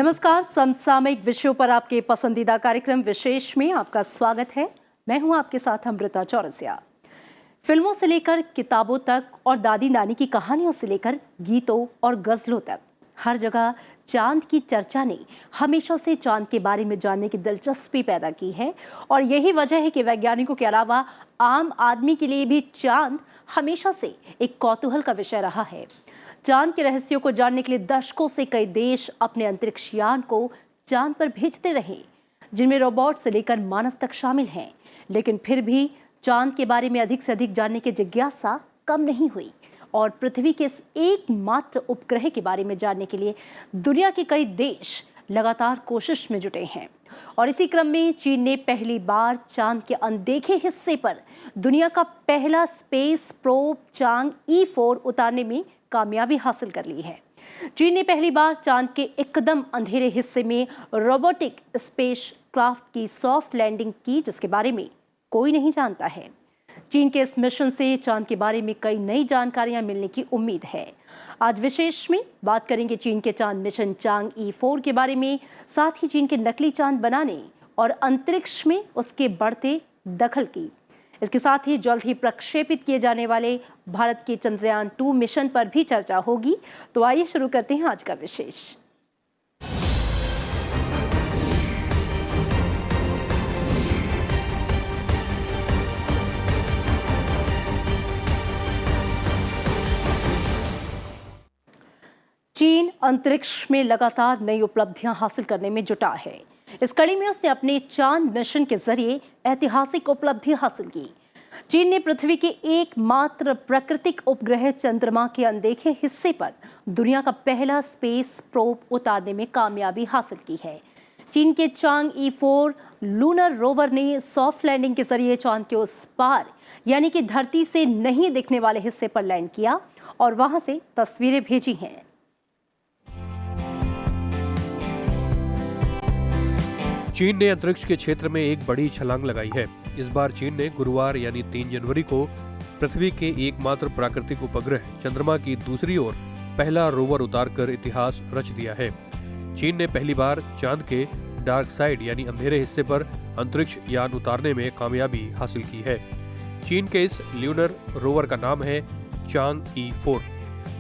नमस्कार, समसामयिक विषयों पर आपके पसंदीदा कार्यक्रम विशेष में आपका स्वागत है। मैं हूं आपके साथ अमृता चौरसिया। फिल्मों से लेकर किताबों तक और दादी नानी की कहानियों से लेकर गीतों और गजलों तक हर जगह चांद की चर्चा ने हमेशा से चांद के बारे में जानने की दिलचस्पी पैदा की है और यही वजह है कि वैज्ञानिकों के अलावा आम आदमी के लिए भी चांद हमेशा से एक कौतूहल का विषय रहा है। चांद के रहस्यों को जानने के लिए दशकों से कई देश अपने अंतरिक्ष यान को चांद पर भेजते रहे, जिनमें रोबोट से लेकर मानव तक शामिल हैं। लेकिन फिर भी चांद के बारे में अधिक से अधिक जानने की जिज्ञासा कम नहीं हुई और पृथ्वी के इस एकमात्र उपग्रह के बारे में जानने के लिए दुनिया के कई देश लगातार कोशिश में जुटे हैं। और इसी क्रम में चीन ने पहली बार चांद के अनदेखे हिस्से पर दुनिया का पहला स्पेस प्रोब चांग E4 उतारने में कामयाबी हासिल कर ली है। चीन ने पहली बार चांद के एकदम अंधेरे हिस्से में रोबोटिक स्पेस क्राफ्ट की सॉफ्ट लैंडिंग की, जिसके बारे में कोई नहीं जानता है। चीन के इस मिशन से चांद के बारे में कई नई जानकारियां मिलने की उम्मीद है। आज विशेष में बात करेंगे चीन के चांद मिशन चांग E4 के बारे में, साथ ही चीन के नकली चांद बनाने और अंतरिक्ष में उसके बढ़ते दखल की। इसके साथ ही जल्द ही प्रक्षेपित किए जाने वाले भारत के चंद्रयान 2 मिशन पर भी चर्चा होगी। तो आइए शुरू करते हैं आज का विशेष। चीन अंतरिक्ष में लगातार नई उपलब्धियां हासिल करने में जुटा है। इस कड़ी में उसने अपने चांद मिशन के जरिए ऐतिहासिक उपलब्धि हासिल की। चीन ने पृथ्वी के एकमात्र प्राकृतिक उपग्रह चंद्रमा के अनदेखे हिस्से पर दुनिया का पहला स्पेस प्रोब उतारने में कामयाबी हासिल की है। चीन के चांग E4 लूनर रोवर ने सॉफ्ट लैंडिंग के जरिए चांद के उस पार यानी कि धरती से नहीं दिखने वाले हिस्से पर लैंड किया और वहां से तस्वीरें भेजी हैं। चीन ने अंतरिक्ष के क्षेत्र में एक बड़ी छलांग लगाई है। इस बार चीन ने गुरुवार यानी 3 जनवरी को पृथ्वी के एकमात्र प्राकृतिक उपग्रह चंद्रमा की दूसरी ओर पहला रोवर उतारकर इतिहास रच दिया है। चीन ने पहली बार चांद के डार्क साइड यानी अंधेरे हिस्से पर अंतरिक्ष यान उतारने में कामयाबी हासिल की है। चीन के इस ल्यूनर रोवर का नाम है चांग E4।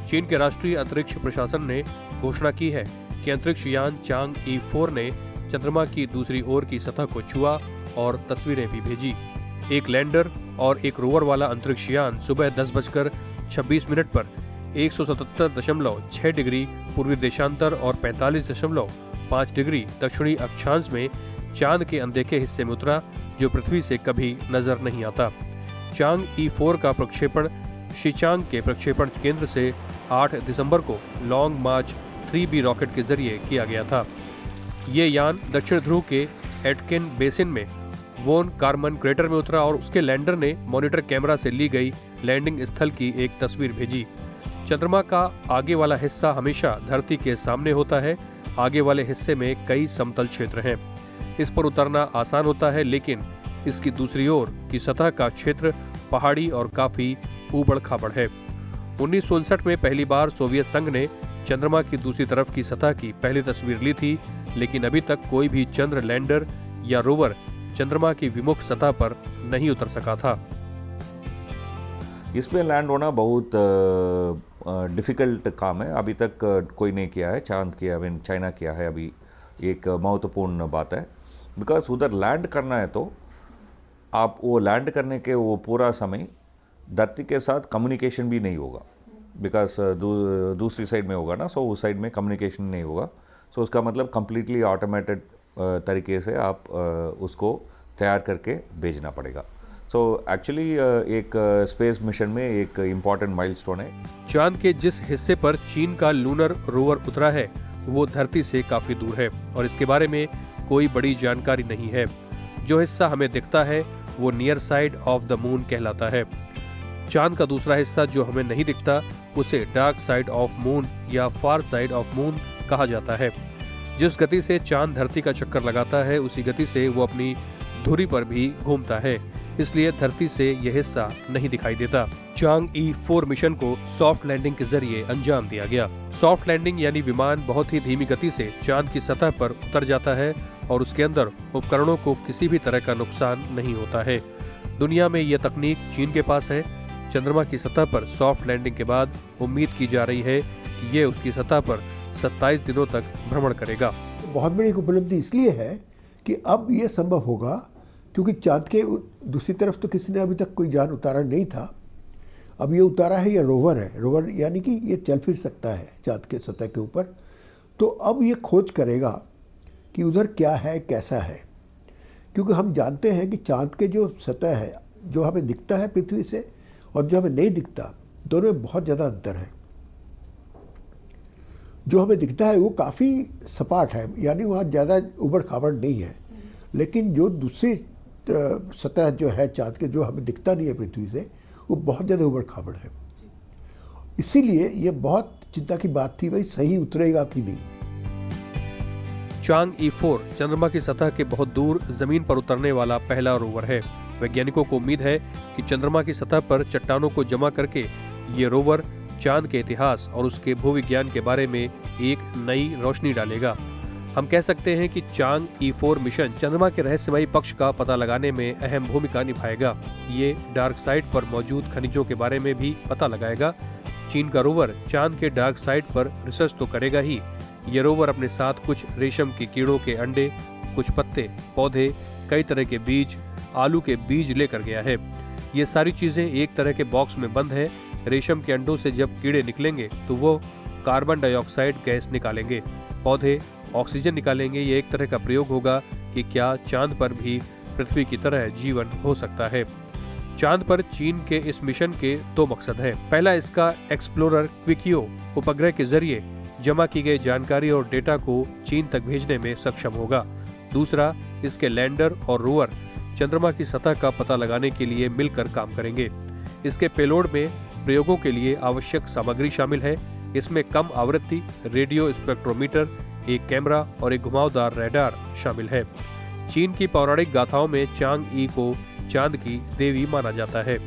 चीन के राष्ट्रीय अंतरिक्ष प्रशासन ने घोषणा की है कि अंतरिक्ष यान चांग E4 ने चंद्रमा की दूसरी ओर की सतह को छुआ और तस्वीरें भी भेजी। एक लैंडर और एक रोवर वाला अंतरिक्ष यान सुबह 10:26 पर 177.6 डिग्री पूर्वी देशांतर और 45.5 डिग्री दक्षिणी अक्षांश में चांद के अनदेखे हिस्से में उतरा, जो पृथ्वी से कभी नजर नहीं आता। चांग E4 का प्रक्षेपण शीचांग के प्रक्षेपण केंद्र से 8 दिसंबर को लॉन्ग मार्च 3B रॉकेट के जरिए किया गया था। ये यान दक्षिण ध्रुव के एटकिन बेसिन में वोन कार्मन क्रेटर में उतरा और उसके लैंडर ने मॉनिटर कैमरा से ली गई लैंडिंग स्थल की एक तस्वीर भेजी। चंद्रमा का आगे वाला हिस्सा हमेशा धरती के सामने होता है। आगे वाले हिस्से में कई समतल क्षेत्र हैं। इस पर उतरना आसान होता है, लेकिन इसकी दूसरी ओर की सतह का क्षेत्र पहाड़ी और काफी ऊबड़ खाबड़ है। 1959 में पहली बार सोवियत संघ ने चंद्रमा की दूसरी तरफ की सतह की पहली तस्वीर ली थी, लेकिन अभी तक कोई भी चंद्र लैंडर या रोवर चंद्रमा की विमुख सतह पर नहीं उतर सका था। इसमें लैंड होना बहुत डिफ़िकल्ट काम है। अभी तक कोई नहीं किया है। चांद किया, चाइना किया है। अभी एक महत्वपूर्ण बात है, बिकॉज उधर लैंड करना है तो आप वो लैंड करने के वो पूरा समय धरती के साथ कम्युनिकेशन भी नहीं होगा, बिकॉज दूसरी साइड में होगा ना, सो उस साइड में कम्युनिकेशन नहीं होगा। सो उसका मतलब कम्प्लीटली ऑटोमेटेड तरीके से आप उसको तैयार करके भेजना पड़ेगा। सो एक्चुअली एक स्पेस मिशन में एक इम्पॉर्टेंट माइलस्टोन है। चांद के जिस हिस्से पर चीन का लूनर रोवर उतरा है वो धरती से काफी दूर है और इसके बारे में कोई बड़ी जानकारी नहीं है। जो हिस्सा हमें दिखता है वो near side of the moon कहलाता है। चांद का दूसरा हिस्सा जो हमें नहीं दिखता उसे डार्क साइड ऑफ मून या फार साइड ऑफ मून कहा जाता है। जिस गति से चांद धरती का चक्कर लगाता है उसी गति से वो अपनी धुरी पर भी घूमता है, इसलिए धरती से यह हिस्सा नहीं दिखाई देता। चांग E4 मिशन को सॉफ्ट लैंडिंग के जरिए अंजाम दिया गया। सॉफ्ट लैंडिंग यानी विमान बहुत ही धीमी गति से चांद की सतह पर उतर जाता है और उसके अंदर उपकरणों को किसी भी तरह का नुकसान नहीं होता है। दुनिया में ये तकनीक चीन के पास है। चंद्रमा की सतह पर सॉफ्ट लैंडिंग के बाद उम्मीद की जा रही है कि ये उसकी सतह पर 27 दिनों तक भ्रमण करेगा। बहुत बड़ी उपलब्धि इसलिए है कि अब ये संभव होगा क्योंकि चांद के दूसरी तरफ तो किसी ने अभी तक कोई जान उतारा नहीं था। अब ये उतारा है, ये रोवर है। रोवर यानी कि ये चल फिर सकता है चांद के सतह के ऊपर। तो अब ये खोज करेगा कि उधर क्या है, कैसा है, क्योंकि हम जानते हैं कि चांद के जो सतह है, जो हमें दिखता है पृथ्वी से और जो हमें नहीं दिखता, दोनों में बहुत ज़्यादा अंतर है। जो हमें दिखता है वो काफ़ी सपाट है, यानी वहाँ ज़्यादा उबड़ खाबड़ नहीं है। लेकिन जो दूसरी सतह जो है चांद के, जो हमें दिखता नहीं है पृथ्वी से, वो बहुत ज़्यादा उबड़ खाबड़ है। इसीलिए ये बहुत चिंता की बात थी, भाई सही उतरेगा कि नहीं। चांग ई-4 चंद्रमा की सतह के बहुत दूर जमीन पर उतरने वाला पहला रोवर है। वैज्ञानिकों को उम्मीद है कि चंद्रमा की सतह पर चट्टानों को जमा करके ये रोवर चांद के इतिहास और उसके भूविज्ञान के बारे में एक नई रोशनी डालेगा। हम कह सकते हैं कि चांग ई-4 मिशन चंद्रमा के रहस्यमयी पक्ष का पता लगाने में अहम भूमिका निभाएगा। ये डार्क साइड पर मौजूद खनिजों के बारे में भी पता लगाएगा। चीन का रोवर चांद के डार्क साइड पर रिसर्च तो करेगा ही, ये रोवर अपने साथ कुछ रेशम के कीड़ों के अंडे, कुछ पत्ते, पौधे, कई तरह के बीज, आलू के बीज लेकर गया है। ये सारी चीजें एक तरह के बॉक्स में बंद है। रेशम के अंडों से जब कीड़े निकलेंगे तो वो कार्बन डाइऑक्साइड गैस निकालेंगे, पौधे ऑक्सीजन निकालेंगे। ये एक तरह का प्रयोग होगा कि क्या चांद पर भी पृथ्वी की तरह जीवन हो सकता है। चांद पर चीन के इस मिशन के दो मकसद हैं। पहला, इसका एक्सप्लोरर क्विकियो उपग्रह के जरिए जमा की गई जानकारी और डेटा को चीन तक भेजने में सक्षम होगा। दूसरा, इसके लैंडर और रोवर चंद्रमा की सतह का पता लगाने के लिए मिलकर काम करेंगे। इसके पेलोड में प्रयोगों के लिए आवश्यक सामग्री शामिल है। इसमें कम आवृत्ति रेडियो स्पेक्ट्रोमीटर, एक कैमरा और एक घुमावदार रडार शामिल है। चीन की पौराणिक गाथाओं में चांग ई को चांद की देवी माना जाता है।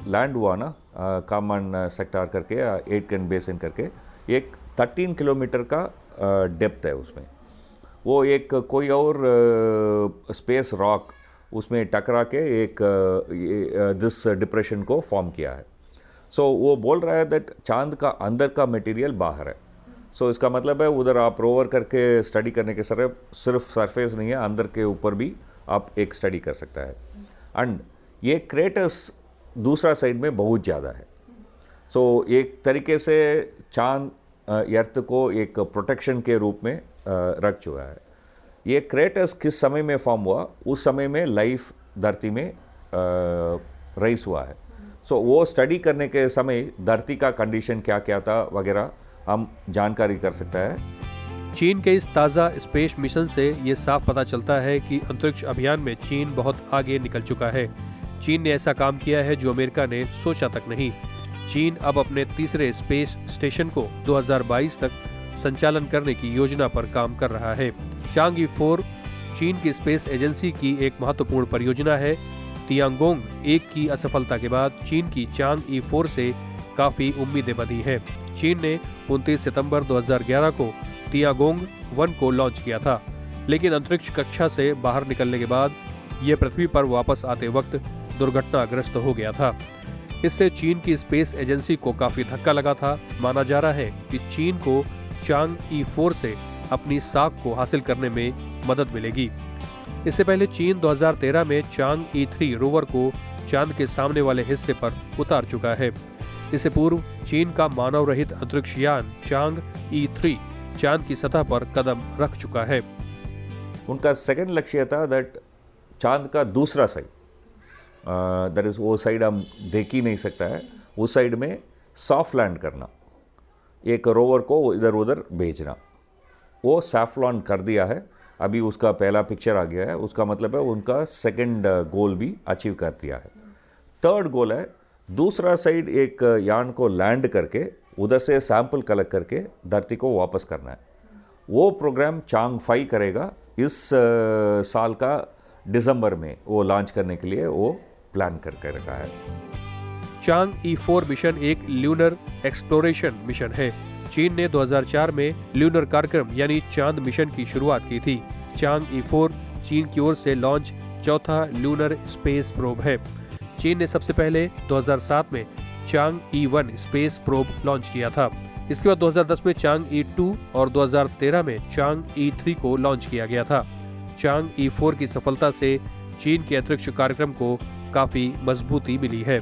लैंड हुआ ना कामन सेक्टर करके, 8 कैन बेसिन करके, एक 13 किलोमीटर का डेप्थ है उसमें। वो एक कोई और स्पेस रॉक उसमें टकरा के एक दिस डिप्रेशन को फॉर्म किया है। सो वो बोल रहा है दैट चांद का अंदर का मटेरियल बाहर है। सो इसका मतलब है उधर आप रोवर करके स्टडी करने के सिर्फ सरफेस नहीं है, अंदर के ऊपर भी आप एक स्टडी कर सकता है। एंड ये क्रेटर्स दूसरा साइड में बहुत ज़्यादा है। सो एक तरीके से चांद अर्थ को एक प्रोटेक्शन के रूप में रख चुका है। ये क्रेटर्स किस समय में फॉर्म हुआ, उस समय में लाइफ धरती में राइज हुआ है। सो वो स्टडी करने के समय धरती का कंडीशन क्या क्या था वगैरह हम जानकारी कर सकता है। चीन के इस ताज़ा स्पेस मिशन से ये साफ पता चलता है कि अंतरिक्ष अभियान में चीन बहुत आगे निकल चुका है। चीन ने ऐसा काम किया है जो अमेरिका ने सोचा तक नहीं। चीन अब अपने तीसरे स्पेस स्टेशन को 2022 तक संचालन करने की योजना पर काम कर रहा है। चांग ई-4 चीन की स्पेस एजेंसी की एक महत्वपूर्ण परियोजना है। तियांगोंग 1 की असफलता के बाद चीन की चांग ई-4 से काफी उम्मीदें बंधी हैं। चीन ने 29 सितंबर 2011 को तियांगोंग 1 को लॉन्च किया था, लेकिन अंतरिक्ष कक्षा से बाहर निकलने के बाद ये पृथ्वी पर वापस आते वक्त दुर्घटनाग्रस्त हो गया था। इससे चीन की स्पेस एजेंसी को काफी धक्का लगा था। माना जा रहा है कि चीन को चांग ई-4 से अपनी साख को हासिल करने में मदद मिलेगी। इससे पहले चीन 2013 में चांग ई-3 रोवर को चांद के सामने वाले हिस्से पर उतार चुका है। इससे पूर्व चीन का मानव रहित अंतरिक्ष यान चांग ई-3 चांद की सतह पर कदम रख चुका है। उनका सेकंड लक्ष्य था दैट चांद का दूसरा साइड, दैट इज वो साइड हम देख ही नहीं सकता है, उस साइड में सॉफ्ट लैंड करना, एक रोवर को इधर उधर भेजना। वो सॉफ्ट लैंड कर दिया है, अभी उसका पहला पिक्चर आ गया है। उसका मतलब है उनका सेकंड गोल भी अचीव कर दिया है। थर्ड गोल है दूसरा साइड एक यान को लैंड करके उधर से सैंपल कलेक्ट करके धरती को वापस करना है। वो प्रोग्राम चांग 5 करेगा। इस साल का दिसंबर में वो लॉन्च करने के लिए वो प्लान करके रखा है। चांग ई-4 मिशन एक ल्यूनर एक्सप्लोरेशन मिशन है। चीन ने 2004 में ल्यूनर कार्यक्रम यानी चांद मिशन की शुरुआत की थी। चांग ई-4 चीन की ओर से लॉन्च चौथा ल्यूनर स्पेस प्रोब है। चीन ने सबसे पहले 2007 में चांग ई-1 स्पेस प्रोब लॉन्च किया था। इसके बाद 2010 में चांग ई-2 और 2013 में चांग ई-3 को लॉन्च किया गया था। चांग ई-4 की सफलता से चीन के अंतरिक्ष कार्यक्रम को काफी मजबूती मिली है।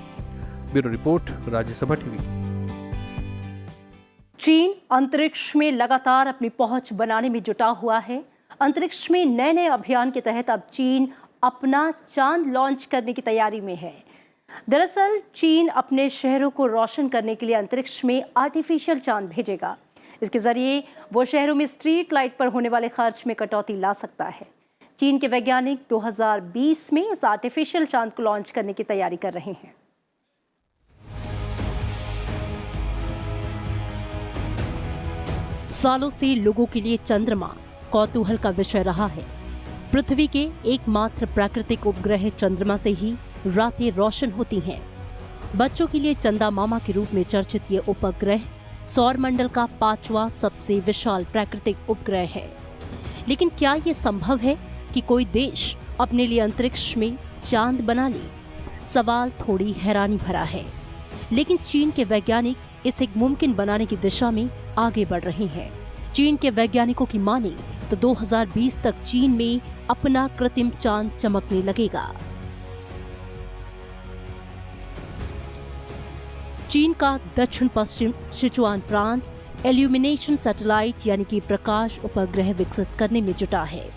Bureau report, Rajya Sabha TV. चीन अंतरिक्ष में लगातार अपनी पहुंच बनाने में जुटा हुआ है। अंतरिक्ष में नए नए अभियान के तहत अब चीन अपना चांद लॉन्च करने की तैयारी में है। दरअसल चीन अपने शहरों को रोशन करने के लिए अंतरिक्ष में आर्टिफिशियल चांद भेजेगा। इसके जरिए वो शहरों में स्ट्रीट लाइट पर होने वाले खर्च में कटौती ला सकता है। चीन के वैज्ञानिक 2020 में इस आर्टिफिशियल चांद को लॉन्च करने की तैयारी कर रहे हैं। सालों से लोगों के लिए चंद्रमा कौतूहल का विषय रहा है। पृथ्वी के एकमात्र प्राकृतिक उपग्रह चंद्रमा से ही रातें रोशन होती हैं। बच्चों के लिए चंदा मामा के रूप में चर्चित ये उपग्रह सौरमंडल का 5वां सबसे विशाल प्राकृतिक उपग्रह है। लेकिन क्या ये संभव है कि कोई देश अपने लिए अंतरिक्ष में चांद बना ले? सवाल थोड़ी हैरानी भरा है, लेकिन चीन के वैज्ञानिक इसे मुमकिन बनाने की दिशा में आगे बढ़ रहे हैं। चीन के वैज्ञानिकों की माने तो 2020 तक चीन में अपना कृत्रिम चांद चमकने लगेगा। चीन का दक्षिण पश्चिम सिचुआन प्रांत इल्यूमिनेशन सैटेलाइट यानी कि प्रकाश उपग्रह विकसित करने में जुटा है।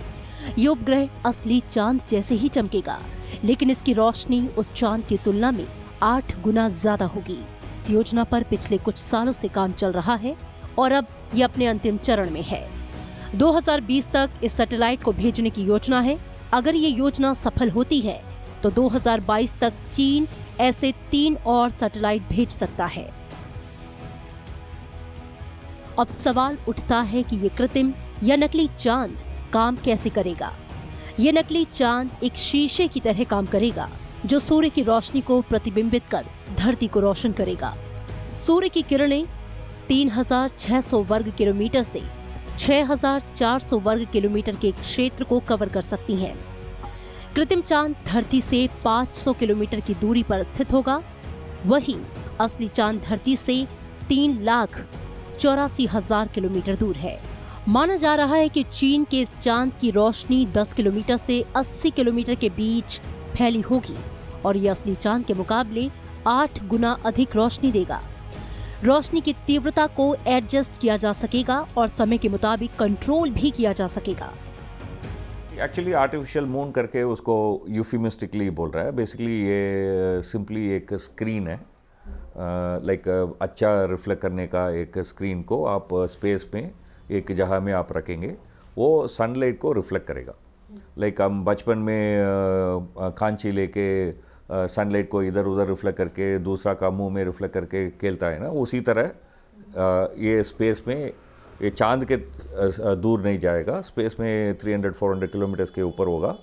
ये उपग्रह असली चांद जैसे ही चमकेगा, लेकिन इसकी रोशनी उस चांद की तुलना में 8 गुना ज्यादा होगी। इस योजना पर पिछले कुछ सालों से काम चल रहा है और अब ये अपने अंतिम चरण में है। 2020 तक इस सैटेलाइट को भेजने की योजना है। अगर ये योजना सफल होती है तो 2022 तक चीन ऐसे 3 और सैटेलाइट भेज सकता है। अब सवाल उठता है कि ये कृत्रिम या नकली चांद काम कैसे करेगा। ये नकली चांद एक शीशे की तरह काम करेगा जो सूर्य की रोशनी को प्रतिबिंबित कर धरती को रोशन करेगा। सूर्य की किरणें 3600 वर्ग किलोमीटर से 6400 वर्ग किलोमीटर के क्षेत्र को कवर कर सकती हैं। कृत्रिम चांद धरती से 500 किलोमीटर की दूरी पर स्थित होगा। वहीं असली चांद धरती से 3,84,000 किलोमीटर दूर है। माना जा रहा है कि चीन के इस चांद की रोशनी 10 किलोमीटर से 80 किलोमीटर के बीच फैली होगी और ये असली चांद के मुकाबले 8 गुना अधिक रोशनी देगा। रोशनी की तीव्रता को एडजस्ट किया जा सकेगा और समय के मुताबिक कंट्रोल भी किया जा सकेगा। एक्चुअली आर्टिफिशियल मून करके उसको यूफिमिस्टिकली बोल रहा है। बेसिकली ये सिंपली एक स्क्रीन है, लाइक अच्छा रिफ्लेक्ट करने का एक स्क्रीन को आप स्पेस में एक जगह में आप रखेंगे, वो सनलाइट को रिफ्लेक्ट करेगा। लाइक हम बचपन में कांची लेके सनलाइट को इधर उधर रिफ्लेक्ट करके दूसरा का मुंह में रिफ्लेक्ट करके खेलता है ना, उसी तरह ये स्पेस में ये चांद के दूर नहीं जाएगा। स्पेस में 300-400 किलोमीटर के ऊपर होगा,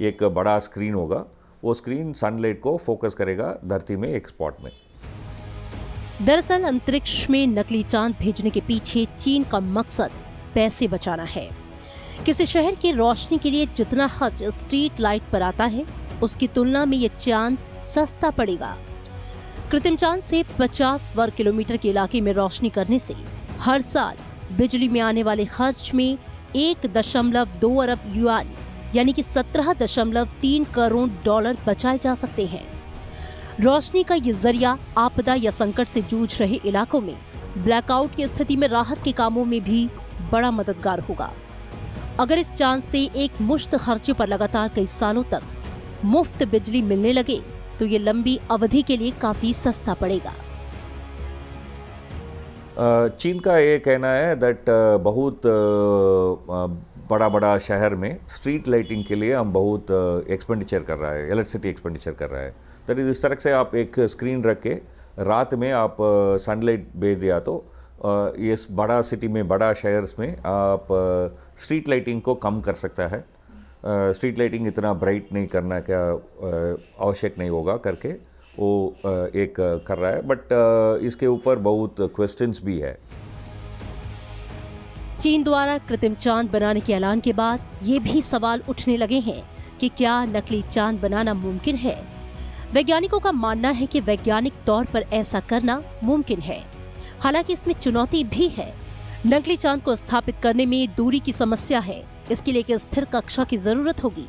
एक बड़ा स्क्रीन होगा। वो स्क्रीन सनलाइट को फोकस करेगा धरती में एक स्पॉट में। दरअसल अंतरिक्ष में नकली चांद भेजने के पीछे चीन का मकसद पैसे बचाना है। किसी शहर की रोशनी के लिए जितना खर्च स्ट्रीट लाइट पर आता है, उसकी तुलना में ये चांद सस्ता पड़ेगा। कृत्रिम चांद से 50 वर्ग किलोमीटर के इलाके में रोशनी करने से हर साल बिजली में आने वाले खर्च में 1.2 अरब युआन यानी कि 17.3 करोड़ डॉलर बचाए जा सकते हैं। रोशनी का ये जरिया आपदा या संकट से जूझ रहे इलाकों में ब्लैकआउट की स्थिति में राहत के कामों में भी बड़ा मददगार होगा। अगर इस चांद से एक मुश्त खर्चे पर लगातार कई सालों तक मुफ्त बिजली मिलने लगे तो ये लंबी अवधि के लिए काफी सस्ता पड़ेगा। चीन का ये कहना है दैट बहुत बड़ा बड़ा शहर में स्ट्रीट लाइटिंग के लिए हम बहुत एक्सपेंडिचर कर रहा है, इलेक्ट्रिसिटी एक्सपेंडिचर कर रहा है। दैट इज इस तरह से आप एक स्क्रीन रख के रात में आप सनलाइट भेज दिया तो ये बड़ा सिटी में, बड़ा शहर्स में आप स्ट्रीट लाइटिंग को कम कर सकता है। स्ट्रीट लाइटिंग इतना ब्राइट नहीं करना क्या आवश्यक नहीं होगा करके वो एक कर रहा है। बट इसके ऊपर बहुत क्वेश्चंस भी है। चीन द्वारा कृत्रिम चांद बनाने के ऐलान के बाद ये भी सवाल उठने लगे हैं कि क्या नकली चांद बनाना मुमकिन है। वैज्ञानिकों का मानना है कि वैज्ञानिक तौर पर ऐसा करना मुमकिन है, हालांकि इसमें चुनौती भी है। नकली चांद को स्थापित करने में दूरी की समस्या है, इसके लिए एक स्थिर कक्षा की जरूरत होगी।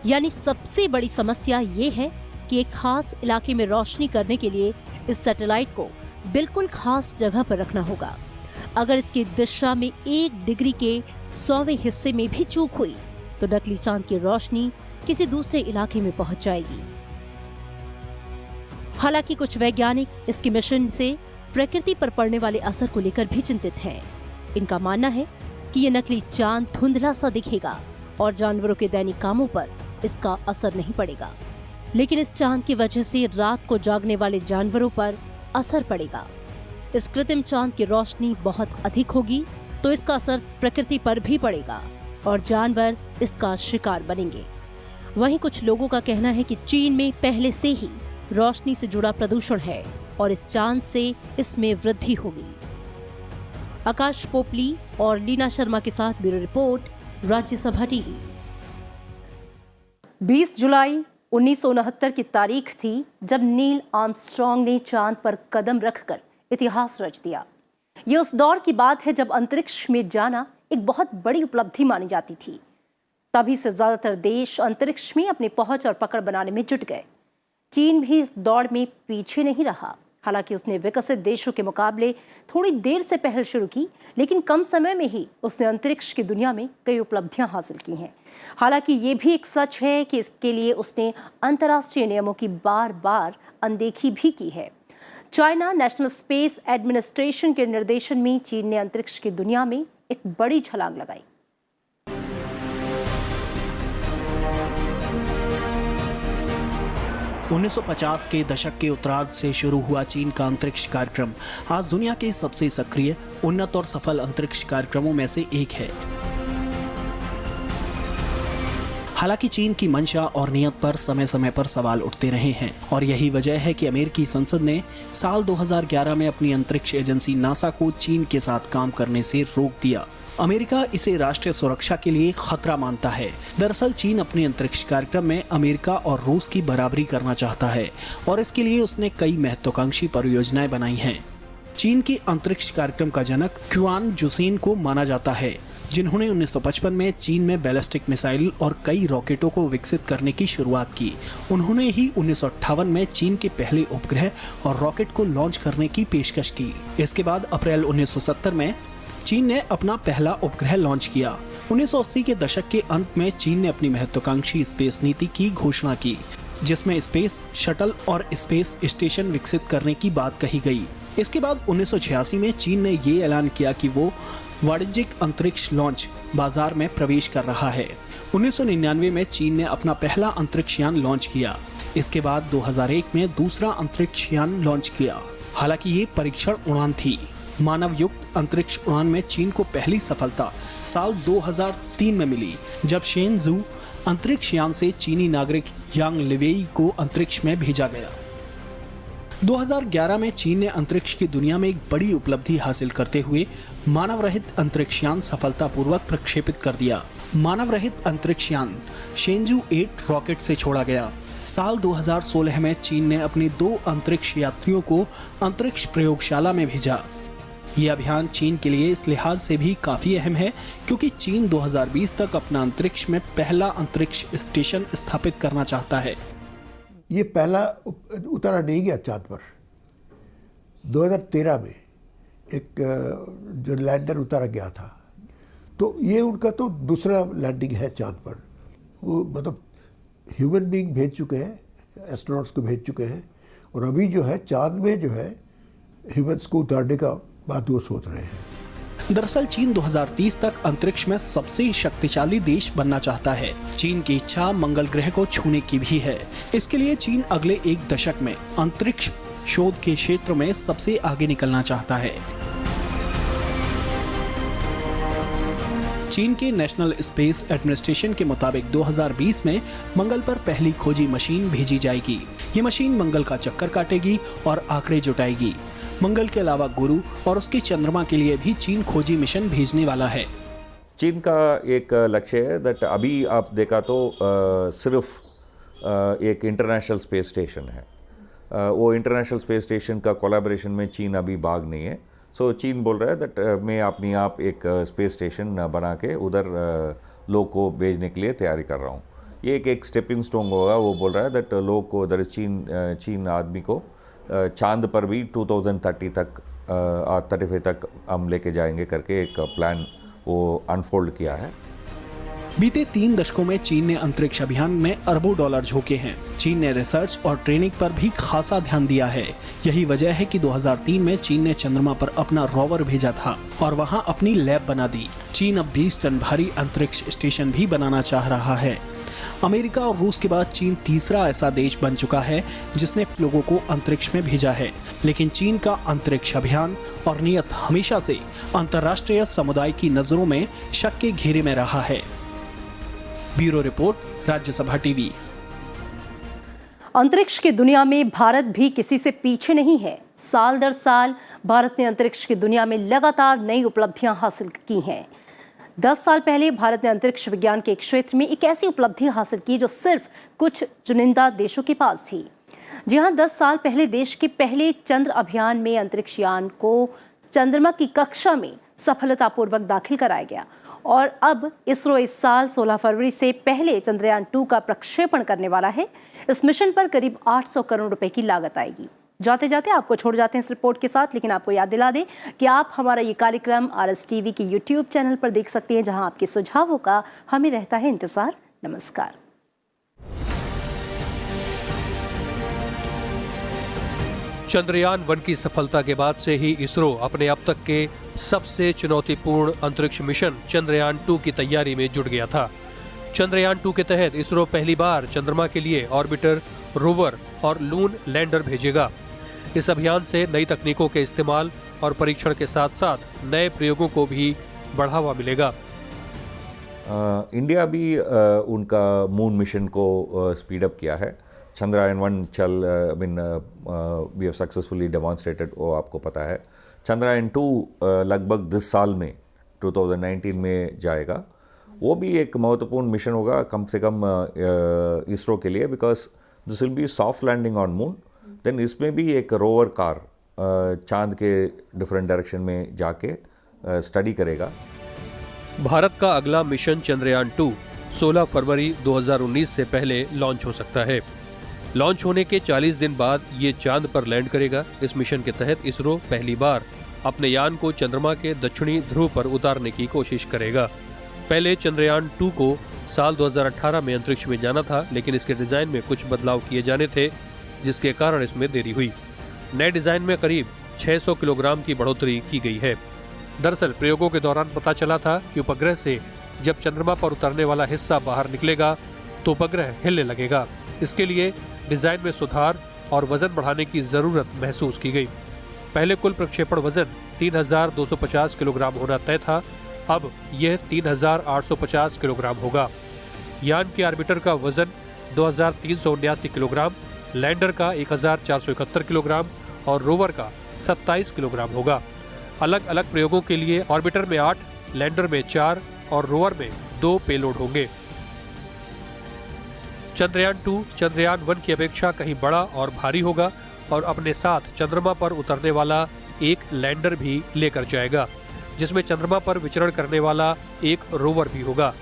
यानी सबसे बड़ी समस्या ये है कि एक खास इलाके में रोशनी करने के लिए इस सैटेलाइट को बिल्कुल खास जगह पर रखना होगा। अगर इसकी दिशा में 1 डिग्री के 100वें हिस्से में भी चूक हुई तो नकली चांद की रोशनी किसी दूसरे इलाके में पहुंच जाएगी। हालांकि कुछ वैज्ञानिक इसके मिशन से प्रकृति पर पड़ने वाले असर को लेकर भी चिंतित हैं। इनका मानना है कि ये नकली चांद धुंधला सा दिखेगा और जानवरों के दैनिक कामों पर इसका असर नहीं पड़ेगा, लेकिन इस चांद की वजह से रात को जागने वाले जानवरों पर असर पड़ेगा। इस कृत्रिम चांद की रोशनी बहुत अधिक होगी तो इसका असर प्रकृति पर भी पड़ेगा और जानवर इसका शिकार बनेंगे। वहीं कुछ लोगों का कहना है कि चीन में पहले से ही रोशनी से जुड़ा प्रदूषण है और इस चांद से इसमें वृद्धि होगी। आकाश पोपली और लीना शर्मा के साथ ब्यूरो रिपोर्ट, राज्यसभा टीवी। 20 जुलाई 1969 की तारीख थी जब नील आर्मस्ट्रॉन्ग ने चांद पर कदम रखकर इतिहास रच दिया। ये उस दौर की बात है जब अंतरिक्ष में जाना एक बहुत बड़ी उपलब्धि मानी जाती थी। तभी से ज्यादातर देश अंतरिक्ष में अपनी पहुंच और पकड़ बनाने में जुट गए। चीन भी इस दौड़ में पीछे नहीं रहा। हालांकि उसने विकसित देशों के मुकाबले थोड़ी देर से पहल शुरू की, लेकिन कम समय में ही उसने अंतरिक्ष की दुनिया में कई उपलब्धियां हासिल की हैं। हालांकि ये भी एक सच है कि इसके लिए उसने अंतर्राष्ट्रीय नियमों की बार बार अनदेखी भी की है। चाइना नेशनल स्पेस एडमिनिस्ट्रेशन के निर्देशन में चीन ने अंतरिक्ष की दुनिया में एक बड़ी छलांग लगाई। उन्नीस 1950 के दशक के उत्तरार्ध से शुरू हुआ चीन का अंतरिक्ष कार्यक्रम आज दुनिया के सबसे सक्रिय, उन्नत और सफल अंतरिक्ष कार्यक्रमों में से एक है। हालांकि चीन की मंशा और नियत पर समय समय पर सवाल उठते रहे हैं और यही वजह है कि अमेरिकी संसद ने साल 2011 में अपनी अंतरिक्ष एजेंसी नासा को चीन के साथ काम करने से रोक दिया। अमेरिका इसे राष्ट्रीय सुरक्षा के लिए खतरा मानता है। दरअसल चीन अपने अंतरिक्ष कार्यक्रम में अमेरिका और रूस की बराबरी करना चाहता है और इसके लिए उसने कई महत्वाकांक्षी परियोजनाएं बनाई हैं। चीन के अंतरिक्ष कार्यक्रम का जनक क्युआन जुसेन को माना जाता है, जिन्होंने 1955 में चीन में बैलिस्टिक मिसाइल और कई रॉकेटों को विकसित करने की शुरुआत की। उन्होंने ही 1958 में चीन के पहले उपग्रह और रॉकेट को लॉन्च करने की पेशकश की। इसके बाद अप्रैल 1970 में चीन ने अपना पहला उपग्रह लॉन्च किया। 1980 के दशक के अंत में चीन ने अपनी महत्वाकांक्षी स्पेस नीति की घोषणा की, जिसमें स्पेस शटल और स्पेस स्टेशन विकसित करने की बात कही गई। इसके बाद 1986 में चीन ने ये ऐलान किया कि वो वाणिज्यिक अंतरिक्ष लॉन्च बाजार में प्रवेश कर रहा है। 1999 में चीन ने अपना पहला अंतरिक्ष यान लॉन्च किया। इसके बाद 2001 में दूसरा अंतरिक्ष यान लॉन्च किया। हालांकि ये परीक्षण उड़ान थी। मानव युक्त अंतरिक्ष उड़ान में चीन को पहली सफलता साल 2003 में मिली, जब शेनजू अंतरिक्ष यान से चीनी नागरिक यांग लिवेई को अंतरिक्ष में भेजा गया। 2011 में चीन ने अंतरिक्ष की दुनिया में एक बड़ी उपलब्धि हासिल करते हुए मानव रहित अंतरिक्ष यान सफलतापूर्वक प्रक्षेपित कर दिया। मानव रहित अंतरिक्ष यान शेनजू 8 रॉकेट से छोड़ा गया। साल 2016 में चीन ने अपने 2 अंतरिक्ष यात्रियों को अंतरिक्ष प्रयोगशाला में भेजा। ये अभियान चीन के लिए इस लिहाज से भी काफी अहम है क्योंकि चीन 2020 तक अपना अंतरिक्ष में पहला अंतरिक्ष स्टेशन स्थापित करना चाहता है। ये पहला उतारा नहीं गया चांद पर। 2013 में एक जो लैंडर उतारा गया था, तो ये उनका तो दूसरा लैंडिंग है चांद पर। वो मतलब ह्यूमन बीइंग भेज चुके हैं, एस्ट्रोनॉट्स को भेज चुके हैं, और अभी जो है चांद में जो है ह्यूमन्स को उतारने का बात वो सोच रहे हैं। दरअसल चीन 2030 तक अंतरिक्ष में सबसे शक्तिशाली देश बनना चाहता है। चीन की इच्छा मंगल ग्रह को छूने की भी है। इसके लिए चीन अगले 1 दशक में अंतरिक्ष शोध के क्षेत्र में सबसे आगे निकलना चाहता है। चीन के नेशनल स्पेस एडमिनिस्ट्रेशन के मुताबिक 2020 में मंगल पर पहली खोजी मशीन भेजी जाएगी। ये मशीन मंगल का चक्कर काटेगी और आंकड़े जुटाएगी। मंगल के अलावा गुरु और उसके चंद्रमा के लिए भी चीन खोजी मिशन भेजने वाला है। चीन का एक लक्ष्य है दैट अभी आप देखा तो सिर्फ एक इंटरनेशनल स्पेस स्टेशन है। वो इंटरनेशनल स्पेस स्टेशन का कोलैबोरेशन में चीन अभी भाग नहीं है। सो चीन बोल रहा है दैट मैं अपनी आप एक स्पेस स्टेशन बना के उधर लोग को भेजने के लिए तैयारी कर रहा हूँ। ये एक स्टेपिंग स्टोन होगा। वो बोल रहा है दैट लोग को उधर चीन आदमी को चांद पर भी 2030 तक 35 तक हम लेके जाएंगे करके एक प्लान वो अनफोल्ड किया है। बीते 3 दशकों में चीन ने अंतरिक्ष अभियान में अरबों डॉलर झोंके हैं। चीन ने रिसर्च और ट्रेनिंग पर भी खासा ध्यान दिया है। यही वजह है कि 2003 में चीन ने चंद्रमा पर अपना रोवर भेजा था और वहां अपनी लैब बना दी। चीन अब 20 टन भारी अंतरिक्ष स्टेशन भी बनाना चाह रहा है। अमेरिका और रूस के बाद चीन तीसरा ऐसा देश बन चुका है जिसने लोगों को अंतरिक्ष में भेजा है। लेकिन चीन का अंतरिक्ष अभियान और नीयत हमेशा से अंतर्राष्ट्रीय समुदाय की नजरों में शक के घेरे में रहा है। Bureau report, Rajya Sabha TV. अंतरिक्ष की दुनिया में भारत भी किसी से पीछे नहीं है। साल दर साल भारत ने अंतरिक्ष की दुनिया में लगातार नई उपलब्धियां हासिल की हैं। 10 साल पहले भारत ने अंतरिक्ष विज्ञान के एक क्षेत्र में एक ऐसी उपलब्धि हासिल की जो सिर्फ कुछ चुनिंदा देशों के पास थी। जी हां, 10 साल पहले देश के पहले चंद्र अभियान में अंतरिक्ष यान को चंद्रमा की कक्षा में सफलतापूर्वक दाखिल कराया गया और अब इसरो इस साल 16 फरवरी से पहले चंद्रयान 2 का प्रक्षेपण करने वाला है। इस मिशन पर करीब 800 करोड़ रुपए की लागत आएगी। जाते जाते आपको छोड़ जाते हैं इस रिपोर्ट के साथ, लेकिन आपको याद दिला दें कि आप हमारा ये कार्यक्रम RS टीवी के YouTube चैनल पर देख सकते हैं, जहां आपके सुझावों का हमें रहता है इंतजार। नमस्कार। चंद्रयान 1 की सफलता के बाद से ही इसरो अपने अब तक के सबसे चुनौतीपूर्ण अंतरिक्ष मिशन चंद्रयान 2 की तैयारी में जुट गया था। चंद्रयान 2 के तहत इसरो पहली बार चंद्रमा के लिए ऑर्बिटर, रोवर और लून लैंडर भेजेगा। इस अभियान से नई तकनीकों के इस्तेमाल और परीक्षण के साथ साथ नए प्रयोगों को भी बढ़ावा मिलेगा। इंडिया भी उनका मून मिशन को स्पीड अप किया है। Chandrayaan 1 we have successfully demonstrated, वो आपको पता है। चंद्रयान 2 लगभग 10 साल में 2019 में जाएगा। वो भी एक महत्वपूर्ण मिशन होगा कम से कम इसरो के लिए, because this will be soft landing on moon. Then इसमें भी एक रोवर कार चांद के डिफरेंट डायरेक्शन में जाके स्टडी करेगा। भारत का अगला मिशन चंद्रयान 2 16 फरवरी 2019 से पहले लॉन्च हो सकता है। लॉन्च होने के 40 दिन बाद ये चांद पर लैंड करेगा। इस मिशन के तहत इसरो पहली बार अपने यान को चंद्रमा के दक्षिणी ध्रुव पर उतारने की कोशिश करेगा। पहले चंद्रयान 2 को साल 2018 में अंतरिक्ष में जाना था, लेकिन इसके डिजाइन में कुछ बदलाव किए जाने थे, जिसके कारण इसमें देरी हुई। नए डिजाइन में करीब 600 किलोग्राम की बढ़ोतरी की गई है। दरअसल प्रयोगों के दौरान पता चला था कि उपग्रह से जब चंद्रमा पर उतरने वाला हिस्सा बाहर निकलेगा तो उपग्रह हिलने लगेगा। इसके लिए डिजाइन में सुधार और वजन बढ़ाने की जरूरत महसूस की गई। पहले कुल प्रक्षेपण वजन 3250 किलोग्राम होना तय था, अब यह 3850 किलोग्राम होगा। यान के ऑर्बिटर का वजन 2379 किलोग्राम, लैंडर का 1471 किलोग्राम और रोवर का 27 किलोग्राम होगा। अलग अलग प्रयोगों के लिए ऑर्बिटर में 8, लैंडर में 4 और रोवर में 2 पेलोड होंगे। चंद्रयान 2 चंद्रयान 1 की अपेक्षा कहीं बड़ा और भारी होगा और अपने साथ चंद्रमा पर उतरने वाला एक लैंडर भी लेकर जाएगा, जिसमें चंद्रमा पर विचरण करने वाला एक रोवर भी होगा।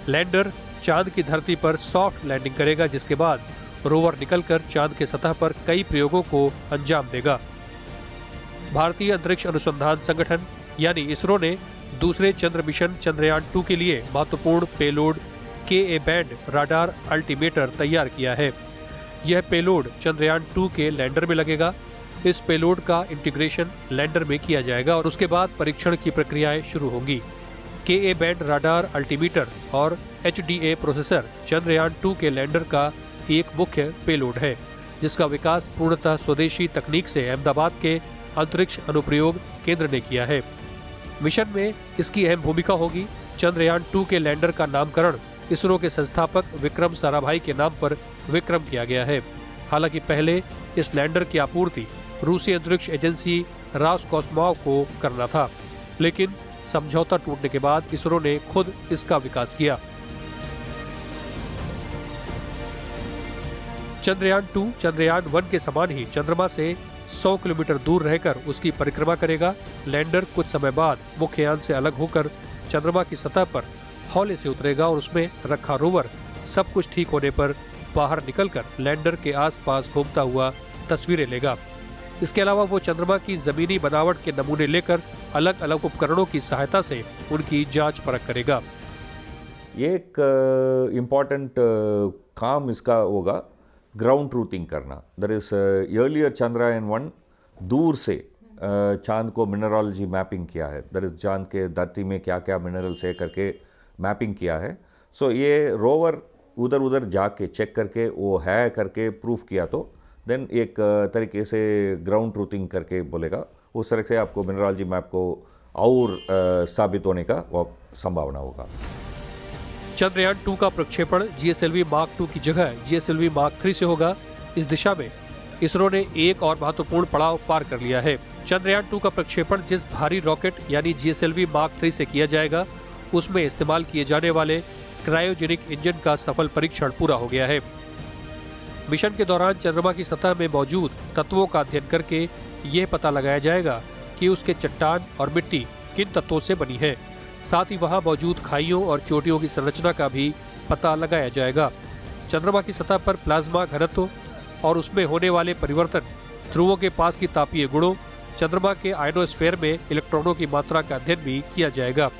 लैंडर चांद की धरती पर सॉफ्ट लैंडिंग करेगा, जिसके बाद रोवर निकलकर चांद के सतह पर कई प्रयोगों को अंजाम देगा। भारतीय अंतरिक्ष अनुसंधान संगठन यानी इसरो ने दूसरे चंद्र मिशन चंद्रयान 2 के लिए महत्वपूर्ण पेलोड Ka बैंड राडार अल्टीमेटर तैयार किया है। यह पेलोड चंद्रयान 2 के लैंडर में लगेगा। इस पेलोड का इंटीग्रेशन लैंडर में किया जाएगा और उसके बाद परीक्षण की प्रक्रियाएं शुरू होंगी। Ka बैंड राडार अल्टीमीटर और HDA प्रोसेसर चंद्रयान 2 के लैंडर का एक मुख्य पेलोड है, जिसका विकास पूर्णतः स्वदेशी तकनीक से अहमदाबाद के अंतरिक्ष अनुप्रयोग केंद्र ने किया है। मिशन में इसकी अहम भूमिका होगी। चंद्रयान 2 के लैंडर का नामकरण इसरो के संस्थापक विक्रम साराभाई के नाम पर विक्रम किया गया है। हालांकि पहले इस लैंडर की आपूर्ति रूसी अंतरिक्ष एजेंसी रोसकोस्मोस को करना था, लेकिन समझौता टूटने के बाद इसरो ने खुद इसका विकास किया। चंद्रयान 2 चंद्रयान 1 के समान ही चंद्रमा से 100 किलोमीटर दूर रहकर उसकी परिक्रमा करेगा। लैंडर कुछ समय बाद मुख्ययान से अलग होकर चंद्रमा की सतह पर हौले से उतरेगा और उसमें रखा रोवर सब कुछ ठीक होने पर बाहर निकलकर लैंडर के आसपास घूमता हुआ तस्वीरें लेगा। इसके अलावा वो चंद्रमा की जमीनी बनावट के नमूने लेकर अलग अलग उपकरणों की सहायता से उनकी जांच परख करेगा। ये एक इम्पॉर्टेंट काम इसका होगा, ग्राउंड ट्रूथिंग करना। दर इज अर्लियर चंद्रयान 1 दूर से चांद को मिनरलॉजी मैपिंग किया है। दर इज चांद के धरती में क्या क्या मिनरल्स है करके मैपिंग किया है। सो ये रोवर उधर उधर जाके चेक करके वो है करके प्रूफ किया तो देन एक तरीके से ग्राउंड ट्रूथिंग करके बोलेगा। उस तरह से आपको मिनरलॉजी मैप को और साबित होने का संभावना होगा। चंद्रयान 2 का प्रक्षेपण GSLV मार्क 2 की जगह GSLV मार्क 3 से होगा। इस दिशा में इसरो ने एक और महत्वपूर्ण पड़ाव पार कर लिया है। चंद्रयान 2 का प्रक्षेपण जिस भारी रॉकेट यानी GSLV मार्क 3 से किया जाएगा, उसमें इस्तेमाल किए जाने वाले क्रायोजेनिक इंजन का सफल परीक्षण पूरा हो गया है। मिशन के दौरान चंद्रमा की सतह में मौजूद तत्वों का अध्ययन करके यह पता लगाया जाएगा कि उसके चट्टान और मिट्टी किन तत्वों से बनी है। साथ ही वहां मौजूद खाइयों और चोटियों की संरचना का भी पता लगाया जाएगा। चंद्रमा की सतह पर प्लाज्मा घनत्व और उसमें होने वाले परिवर्तन, ध्रुवों के पास की तापीय गुणों, चंद्रमा के आयनोस्फीयर में इलेक्ट्रॉनों की मात्रा का अध्ययन भी किया जाएगा।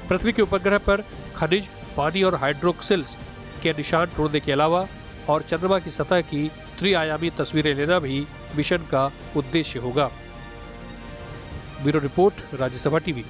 पृथ्वी के उपग्रह पर खनिज, पानी और हाइड्रोक्सिल्स के निशान ढूंढने के अलावा और चंद्रमा की सतह की त्रिआयामी तस्वीरें लेना भी मिशन का उद्देश्य होगा। Bureau report, Rajya Sabha TV.